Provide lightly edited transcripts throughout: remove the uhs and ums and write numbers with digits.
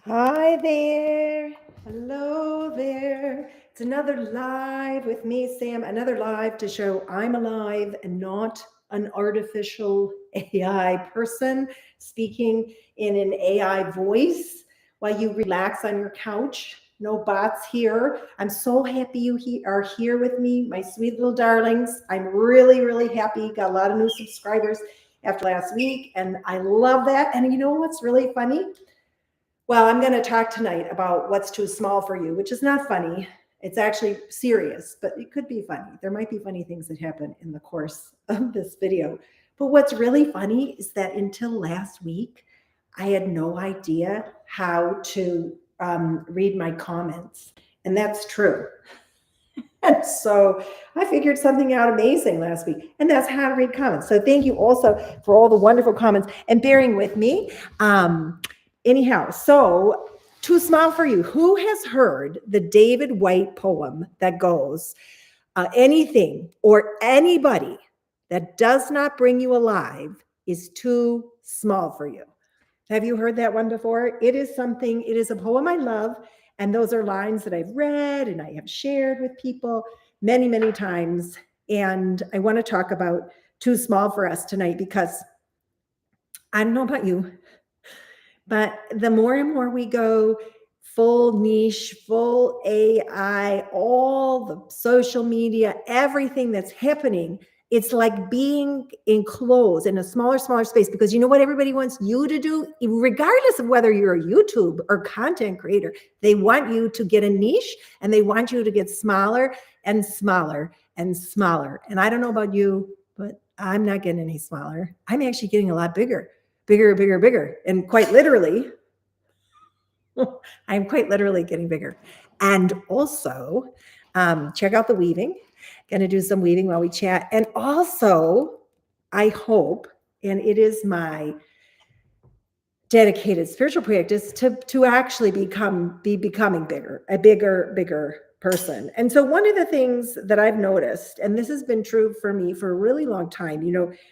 Hi there. Hello there. It's another live with me, Sam. Another live to show I'm alive and not an artificial AI person speaking in an AI voice while you relax on your couch. No bots here. I'm so happy you are here with me, my sweet little darlings. I'm really, really happy. Got a lot of new subscribers after last week, and I love that. And you know what's really funny? Well, I'm going to talk tonight about what's too small for you, which is not funny. It's actually serious, but it could be funny. There might be funny things that happen in the course of this video. But what's really funny is that until last week, I had no idea how to read my comments. And that's true. And so I figured something out amazing last week, and that's how to read comments. So thank you also for all the wonderful comments and bearing with me. Anyhow, so too small for you. Who has heard the David White poem that goes, anything or anybody that does not bring you alive is too small for you? Have you heard that one before? It is a poem I love. And those are lines that I've read and I have shared with people many, many times. And I want to talk about too small for us tonight because I don't know about you, but the more and more we go full niche, full AI, all the social media, everything that's happening, it's like being enclosed in a smaller space, because you know what everybody wants you to do, regardless of whether you're a YouTube or content creator, they want you to get a niche and they want you to get smaller and smaller and smaller. And I don't know about you, but I'm not getting any smaller. I'm actually getting a lot bigger. And quite literally, I'm quite literally getting bigger. And also, check out the weaving. Going to do some weaving while we chat. And also, I hope, and it is my dedicated spiritual practice to actually becoming bigger, a bigger person. And so one of the things that I've noticed, and this has been true for me for a really long time,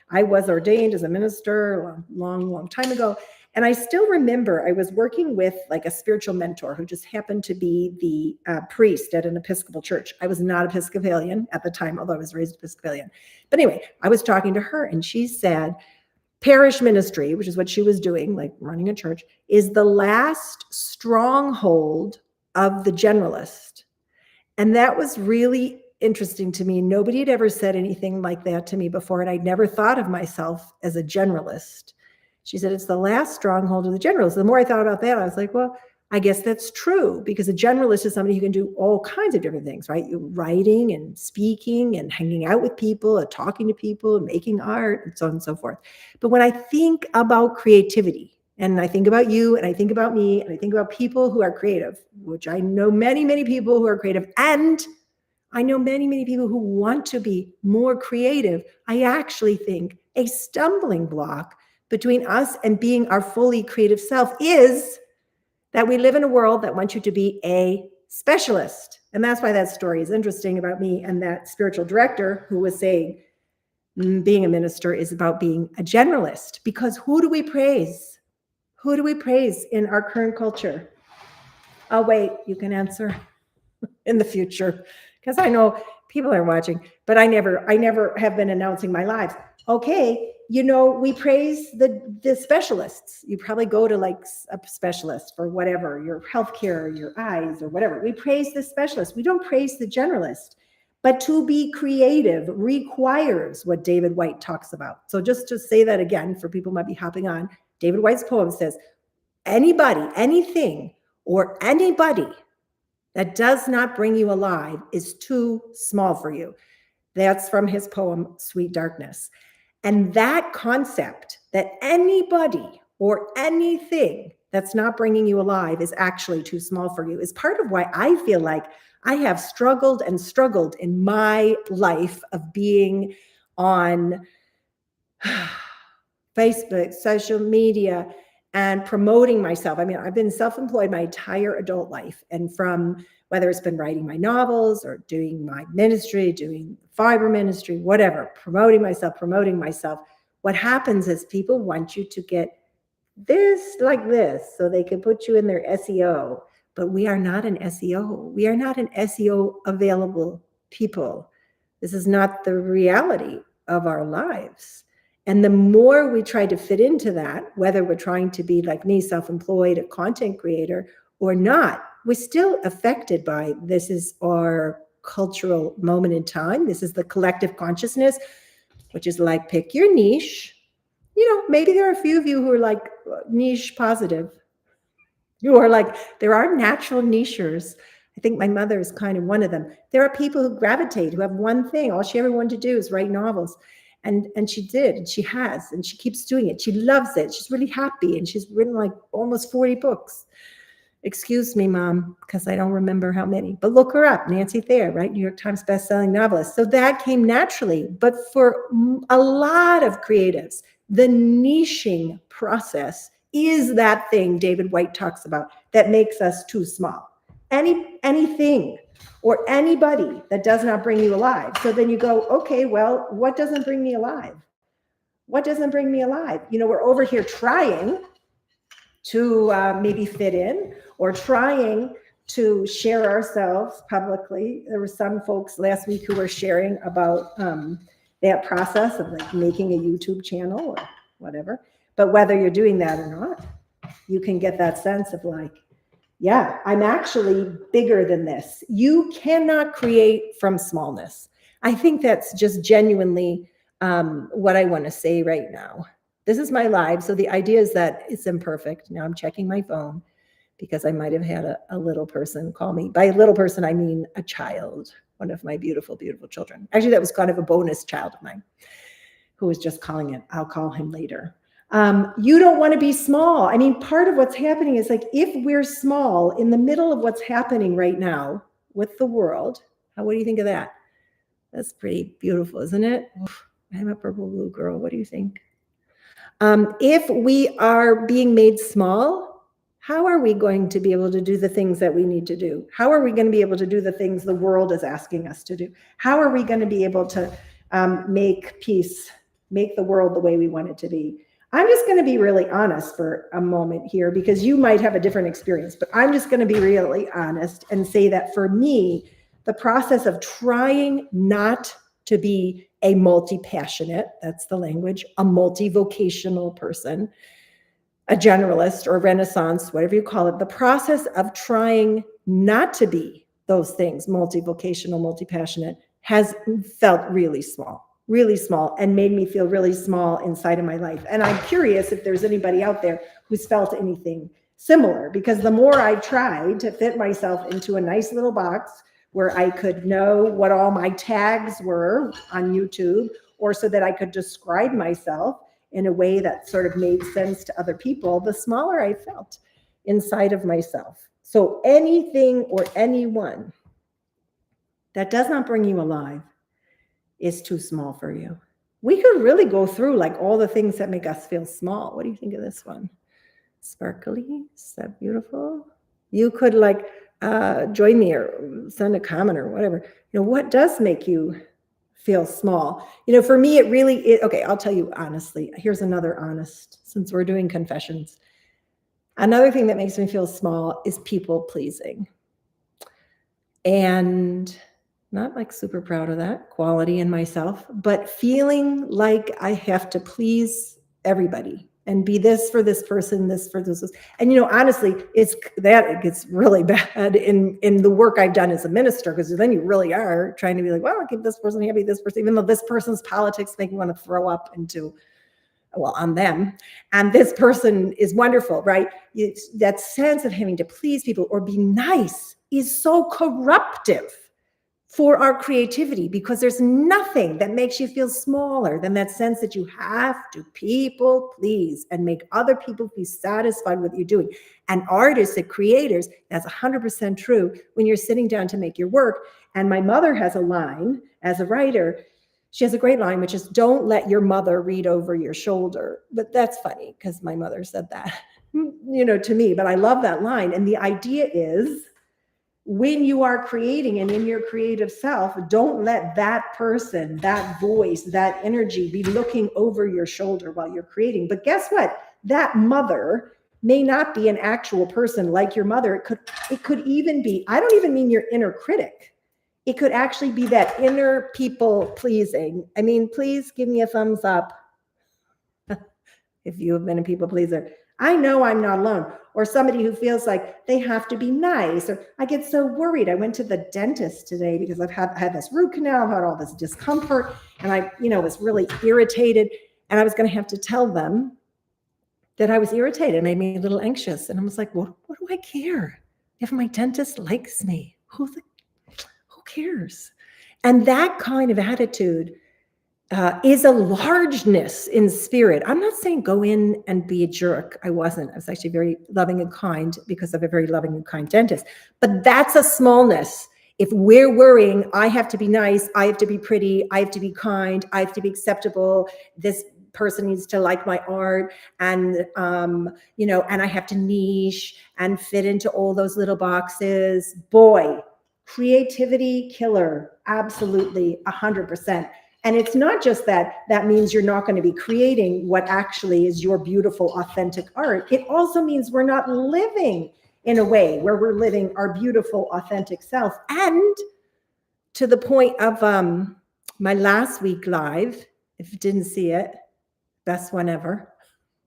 I was ordained as a minister a long time ago. And I still remember I was working with like a spiritual mentor who just happened to be the priest at an Episcopal church. I was not Episcopalian at the time, although I was raised Episcopalian. But anyway, I was talking to her and she said, parish ministry, which is what she was doing, like running a church, is the last stronghold of the generalist. And that was really interesting to me. Nobody had ever said anything like that to me before, and I'd never thought of myself as a generalist. She said, it's the last stronghold of the generalist. The more I thought about that, I was like, well, I guess that's true, because a generalist is somebody who can do all kinds of different things, right? You're writing and speaking and hanging out with people and talking to people and making art and so on and so forth. But when I think about creativity, and I think about you and I think about me and I think about people who are creative, which I know many, many people who are creative, and I know many, many people who want to be more creative, I actually think a stumbling block between us and being our fully creative self is that we live in a world that wants you to be a specialist. And that's why that story is interesting about me and that spiritual director who was saying being a minister is about being a generalist. Because who do we praise? Who do we praise in our current culture? Oh, wait, you can answer in the future, because I know people are watching, but I never have been announcing my lives. Okay, we praise the specialists. You probably go to like a specialist for whatever, your healthcare, your eyes or whatever. We praise the specialist. We don't praise the generalist. But to be creative requires what David White talks about. So just to say that again, for people who might be hopping on, David White's poem says, anybody, anything, or anybody that does not bring you alive is too small for you. That's from his poem, Sweet Darkness. And that concept that anybody or anything that's not bringing you alive is actually too small for you is part of why I feel like I have struggled in my life of being on Facebook, social media, and promoting myself. I mean, I've been self-employed my entire adult life. And from whether it's been writing my novels or doing my ministry, doing fiber ministry, whatever, promoting myself, what happens is people want you to get this like this so they can put you in their SEO. But we are not an SEO. We are not an SEO available people. This is not the reality of our lives. And the more we try to fit into that, whether we're trying to be like me, self-employed, a content creator, or not, we're still affected by this is our cultural moment in time. This is the collective consciousness, which is like pick your niche. Maybe there are a few of you who are like niche positive. You are like, there are natural nichers. I think my mother is kind of one of them. There are people who gravitate, who have one thing. All she ever wanted to do is write novels. And she did, and she has, and she keeps doing it. She loves it. She's really happy, and she's written like almost 40 books. Excuse me, Mom, because I don't remember how many. But look her up, Nancy Thayer, right? New York Times bestselling novelist. So that came naturally. But for a lot of creatives, the niching process is that thing David White talks about that makes us too small. Anything or anybody that does not bring you alive. So then you go, okay, well, what doesn't bring me alive? What doesn't bring me alive? We're over here trying to maybe fit in or trying to share ourselves publicly. There were some folks last week who were sharing about that process of like making a YouTube channel or whatever. But whether you're doing that or not, you can get that sense of like, yeah, I'm actually bigger than this. You cannot create from smallness. I think that's just genuinely what I want to say right now. This is my live. So the idea is that it's imperfect. Now I'm checking my phone because I might have had a little person call me. By a little person, I mean a child, one of my beautiful, beautiful children. Actually, that was kind of a bonus child of mine who was just calling it. I'll call him later. You don't want to be small. I mean, part of what's happening is like, if we're small in the middle of what's happening right now with the world, what do you think of that? That's pretty beautiful, isn't it? Oof, I'm a purple blue girl. What do you think? If we are being made small, how are we going to be able to do the things that we need to do? How are we going to be able to do the things the world is asking us to do? How are we going to be able to make peace, make the world the way we want it to be? I'm just going to be really honest for a moment here because you might have a different experience, but I'm just going to be really honest and say that for me, the process of trying not to be a multi-passionate, that's the language, a multi-vocational person, a generalist or renaissance, whatever you call it, the process of trying not to be those things, multi-vocational, multi-passionate, has felt really small and made me feel really small inside of my life. And I'm curious if there's anybody out there who's felt anything similar, because the more I tried to fit myself into a nice little box where I could know what all my tags were on YouTube, or so that I could describe myself in a way that sort of made sense to other people, the smaller I felt inside of myself. So anything or anyone that does not bring you alive is too small for you. We could really go through like all the things that make us feel small. What do you think of this one? Sparkly, is that beautiful? You could like join me or send a comment or whatever. What does make you feel small? For me, it really is. Okay, I'll tell you honestly. Here's another honest, since we're doing confessions. Another thing that makes me feel small is people pleasing. And not like super proud of that quality in myself, but feeling like I have to please everybody and be this for this person, this for this. And, honestly, it gets really bad in the work I've done as a minister, because then you really are trying to be like, well, I'll keep this person happy, this person, even though this person's politics make me want to throw up on them. And this person is wonderful, right? That sense of having to please people or be nice is so corruptive for our creativity, because there's nothing that makes you feel smaller than that sense that you have to people please and make other people be satisfied with what you're doing. And artists and creators, that's 100% true when you're sitting down to make your work. And my mother has a line as a writer. She has a great line, which is, don't let your mother read over your shoulder. But that's funny because my mother said that, to me, but I love that line. And the idea is, when you are creating and in your creative self, don't let that person, that voice, that energy be looking over your shoulder while you're creating. But guess what? that mother may not be an actual person like your mother. It could even be, I don't even mean your inner critic. It could actually be that inner people pleasing. I mean, please give me a thumbs up if you have been a people pleaser. I know I'm not alone. Or somebody who feels like they have to be nice, or I get so worried. I went to the dentist today because I've had this root canal, I've had all this discomfort, and I, was really irritated, and I was going to have to tell them that I was irritated. It made me a little anxious, and I was like, what do I care if my dentist likes me? Who cares? And that kind of attitude is a largeness in spirit. I'm not saying go in and be a jerk. I wasn't. I was actually very loving and kind because I have a very loving and kind dentist. But that's a smallness. If we're worrying, I have to be nice, I have to be pretty, I have to be kind, I have to be acceptable, this person needs to like my art, and and I have to niche and fit into all those little boxes. Boy, creativity killer, absolutely 100%. And it's not just that means you're not going to be creating what actually is your beautiful, authentic art. It also means we're not living in a way where we're living our beautiful, authentic self. And to the point of my last week live, if you didn't see it, best one ever.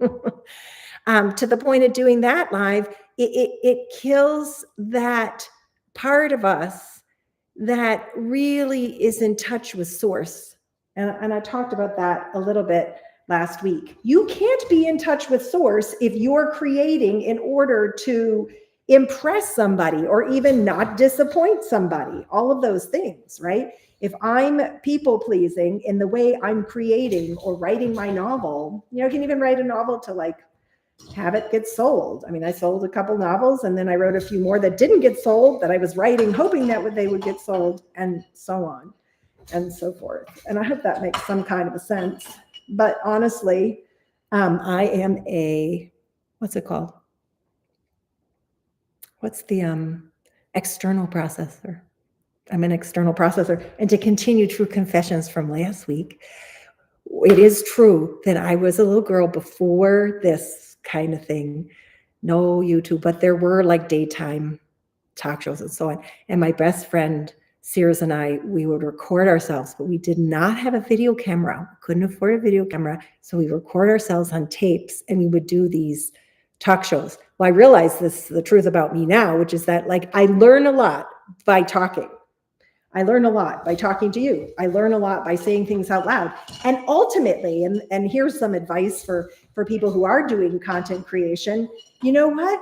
To the point of doing that live, it kills that part of us that really is in touch with source. And I talked about that a little bit last week. You can't be in touch with source if you're creating in order to impress somebody or even not disappoint somebody, all of those things, right? If I'm people pleasing in the way I'm creating or writing my novel, I can even write a novel to have it get sold. I mean, I sold a couple novels, and then I wrote a few more that didn't get sold that I was writing, hoping that they would get sold, and so on and so forth. And I hope that makes some kind of a sense. But honestly, I am what's it called? What's the external processor? I'm an external processor. And to continue true confessions from last week, it is true that I was a little girl before this kind of thing. No YouTube, but there were daytime talk shows and so on. And my best friend, Sears, and I, we would record ourselves, but we did not have a video camera. Couldn't afford a video camera. So we record ourselves on tapes, and we would do these talk shows. Well, I realize the truth about me now, which is that I learn a lot by talking. I learn a lot by talking to you. I learn a lot by saying things out loud. And ultimately, and here's some advice for people who are doing content creation, you know what?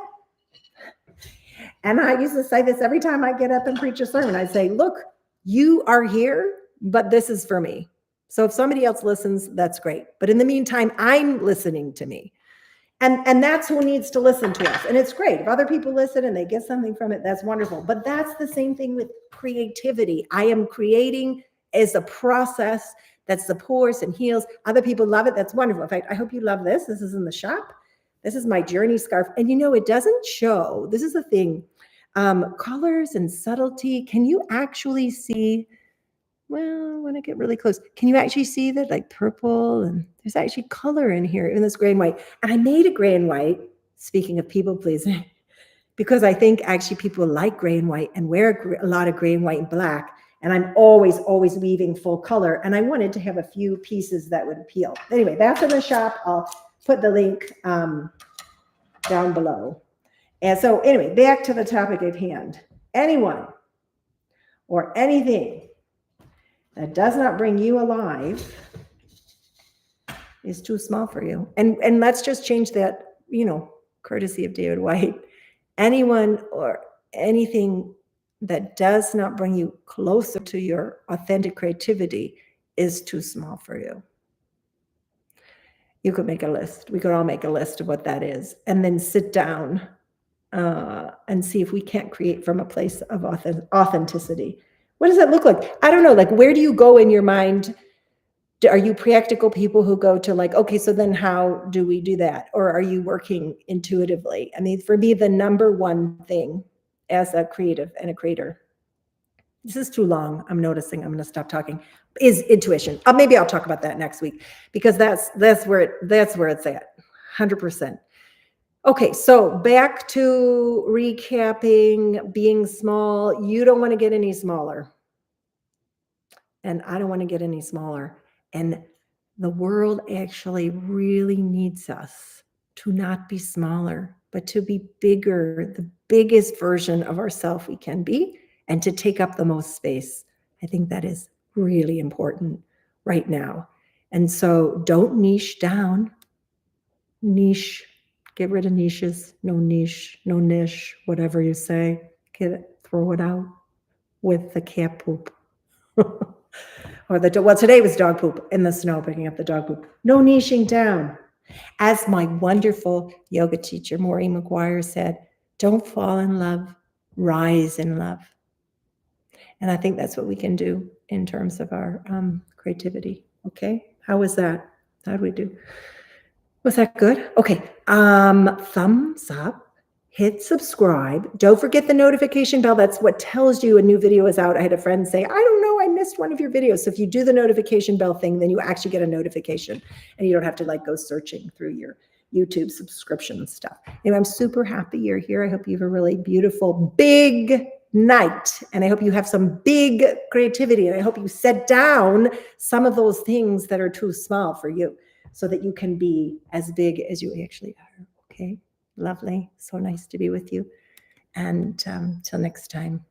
And I used to say this every time I get up and preach a sermon. I say, look, you are here, but this is for me. So if somebody else listens, that's great. But in the meantime, I'm listening to me. And that's who needs to listen to us. And it's great. If other people listen and they get something from it, that's wonderful. But that's the same thing with creativity. I am creating as a process that supports and heals. Other people love it. That's wonderful. In fact, I hope you love this. This is in the shop. This is my journey scarf. And it doesn't show. This is the thing. Colors and subtlety. Can you actually see? Well, when I get really close, can you actually see that purple, and there's actually color in here in this gray and white. And I made a gray and white, speaking of people pleasing, because I think actually people like gray and white and wear a lot of gray and white and black. And I'm always weaving full color. And I wanted to have a few pieces that would appeal. Anyway, that's in the shop. I'll put the link down below. And so anyway, back to the topic at hand. Anyone or anything that does not bring you alive is too small for you. And let's just change that, courtesy of David White. Anyone or anything that does not bring you closer to your authentic creativity is too small for you. You could make a list. We could all make a list of what that is, and then sit down and see if we can't create from a place of authenticity. What does that look like? I don't know. Where do you go in your mind? Are you practical people who go to okay, so then how do we do that? Or are you working intuitively? I mean, for me, the number one thing as a creative and a creator, this is too long. I'm noticing I'm going to stop talking, is intuition. Maybe I'll talk about that next week, because that's where it's at. 100%. Okay, so back to recapping, being small. You don't want to get any smaller. And I don't want to get any smaller. And the world actually really needs us to not be smaller, but to be bigger, the biggest version of ourselves we can be, and to take up the most space. I think that is really important right now. And so don't niche down. Niche, get rid of niches, no niche, no niche, whatever you say, get it, throw it out with the cat poop. Or well, today was dog poop in the snow, picking up the dog poop. No niching down. As my wonderful yoga teacher, Maureen McGuire, said, don't fall in love, rise in love. And I think that's what we can do in terms of our creativity. Okay, how was that? How did we do? Was that good? Okay, thumbs up. Hit subscribe. Don't forget the notification bell. That's what tells you a new video is out. I had a friend say, I don't know, I missed one of your videos. So if you do the notification bell thing, then you actually get a notification and you don't have to like go searching through your YouTube subscription stuff. Anyway, I'm super happy you're here. I hope you have a really beautiful, big night. And I hope you have some big creativity. And I hope you set down some of those things that are too small for you so that you can be as big as you actually are. Okay. Lovely. So nice to be with you. And till next time.